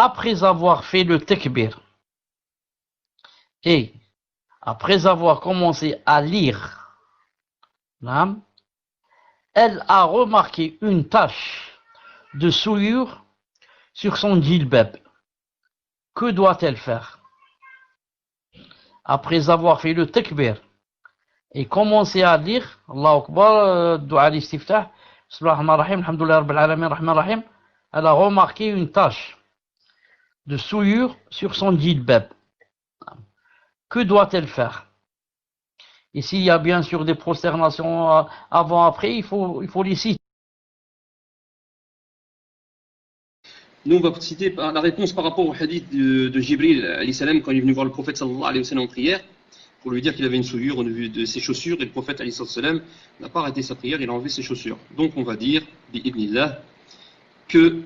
après avoir fait le takbir et après avoir commencé à lire, elle a remarqué une tache de souillure sur son djilbab. Que doit-elle faire? Après avoir fait le takbir et commencé à lire, Allahu Akbar, dua al-istiftah, Bismillahirrahmanirrahim, alhamdulillah rabbil alamin, rahman rahim, elle a remarqué une tache de souillure sur son djilbab. Que doit-elle faire? Ici, il y a bien sûr des prosternations avant-après, il faut les citer. Nous, on va citer la réponse par rapport au hadith de Jibril, alayhi salam, quand il est venu voir le prophète sallallahu alayhi wa sallam en prière, pour lui dire qu'il avait une souillure au niveau de ses chaussures, et le prophète alayhi salam n'a pas arrêté sa prière, il a enlevé ses chaussures. Donc, on va dire, bi'idnillah, qu'elle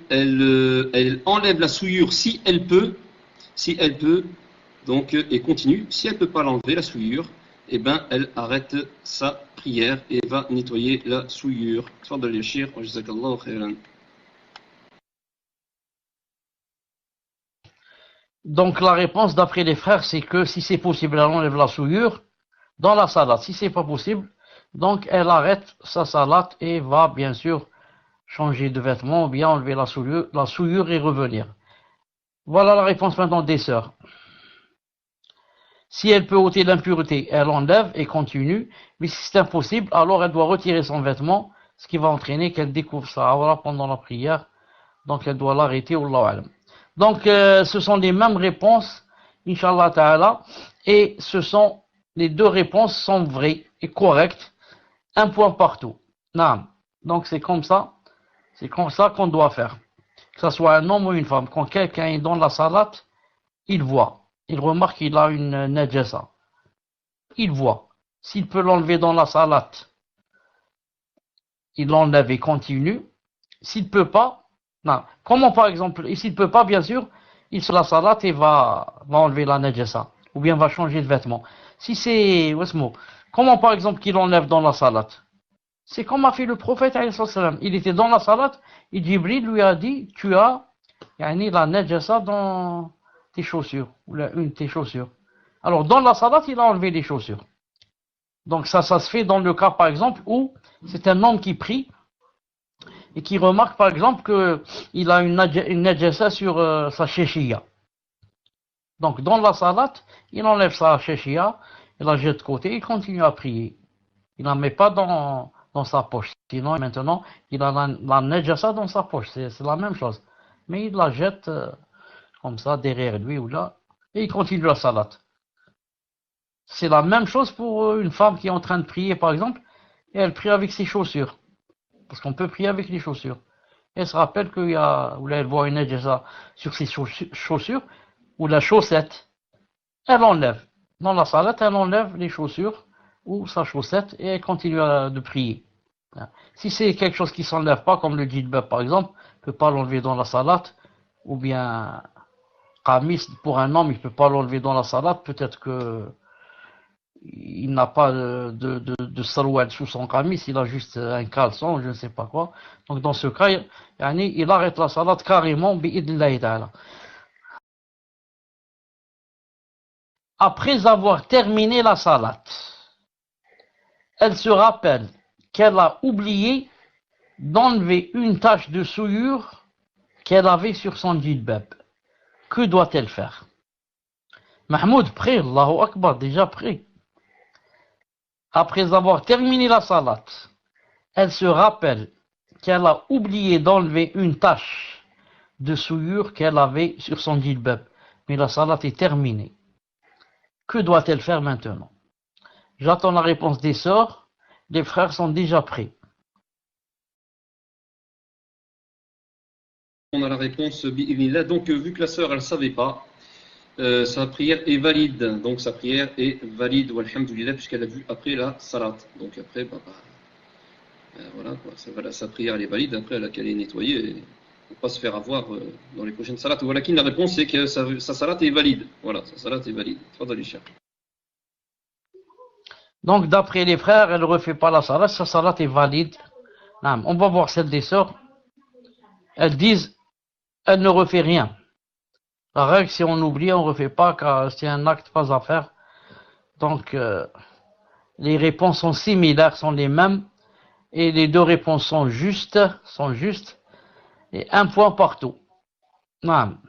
enlève la souillure si elle peut, donc, et continue. Si elle ne peut pas l'enlever, la souillure, eh ben, elle arrête sa prière et va nettoyer la souillure. Donc la réponse d'après les frères, c'est que si c'est possible, elle enlève la souillure dans la salade. Si c'est pas possible, donc elle arrête sa salade et va bien sûr changer de vêtements ou bien enlever la souillure et revenir. Voilà la réponse maintenant des sœurs. Si elle peut ôter l'impureté, elle enlève et continue. Mais si c'est impossible, alors elle doit retirer son vêtement, ce qui va entraîner qu'elle découvre sa awra pendant la prière. Donc elle doit l'arrêter, Wallahu a'lam. Donc ce sont les mêmes réponses, Inch'Allah Ta'ala, et les deux réponses sont vraies et correctes, un point partout. Naam. Donc c'est comme ça qu'on doit faire. Que ce soit un homme ou une femme, quand quelqu'un est dans la salat, il voit. Il remarque qu'il a une najasa. Il voit. S'il peut l'enlever dans la salat, il l'enlève et continue. S'il ne peut pas, non. Comment par exemple, et s'il ne peut pas, bien sûr, il se la salat et va enlever la najasa. Ou bien va changer de vêtement. Si c'est, comment par exemple qu'il enlève dans la salat? C'est comme a fait le prophète, il était dans la salat, et Jibril lui a dit, tu as la najasa dans tes chaussures, ou une de tes chaussures. Alors, dans la salat, il a enlevé les chaussures. Donc, ça se fait dans le cas, par exemple, où c'est un homme qui prie et qui remarque, par exemple, qu'il a une najasa sur sa chéchia. Donc, dans la salat, il enlève sa chéchia, il la jette de côté, il continue à prier. Il n'en met pas dans sa poche. Sinon, maintenant, il a la najasa dans sa poche. C'est la même chose. Mais il la jette comme ça, derrière lui ou là, et il continue la salat. C'est la même chose pour une femme qui est en train de prier, par exemple, et elle prie avec ses chaussures. Parce qu'on peut prier avec les chaussures. Et elle se rappelle ou là, elle voit une najasa sur ses chaussures, ou la chaussette. Elle enlève. Dans la salat, elle enlève les chaussures, ou sa chaussette, et elle continue de prier. Si c'est quelque chose qui ne s'enlève pas, comme le djilbab par exemple, elle ne peut pas l'enlever dans la salat, ou bien qamis pour un homme, il ne peut pas l'enlever dans la salat, peut-être que il n'a pas de sarouel sous son qamis, il a juste un caleçon, je ne sais pas quoi. Donc dans ce cas, il arrête la salat carrément, bi'idnillahi ta'ala. Après avoir terminé la salat, elle se rappelle qu'elle a oublié d'enlever une tache de souillure qu'elle avait sur son djilbab. Que doit-elle faire? Mahmoud, prêt, Allahu Akbar, déjà prêt. Après avoir terminé la salat, elle se rappelle qu'elle a oublié d'enlever une tache de souillure qu'elle avait sur son djilbab. Mais la salat est terminée. Que doit-elle faire maintenant? J'attends la réponse des sœurs. Les frères sont déjà prêts. On a la réponse bi'idhnillah. Donc, vu que la sœur, elle ne savait pas, sa prière est valide. Donc, sa prière est valide, walhamdulillah, puisqu'elle a vu après la salat. Donc, après, voilà, quoi. Sa prière, elle est valide. Après, elle a qu'à les nettoyer et ne pas se faire avoir dans les prochaines salats. Voilà, la réponse, c'est que sa salat est valide. Voilà, sa salat est valide. Donc, d'après les frères, elle ne refait pas la salat. Sa salat est valide. On va voir celle des sœurs. Elles disent, elle ne refait rien. La règle, si on oublie, on ne refait pas, car c'est un acte pas à faire. Donc, les réponses sont similaires, sont les mêmes, et les deux réponses sont justes, et un point partout. Naam.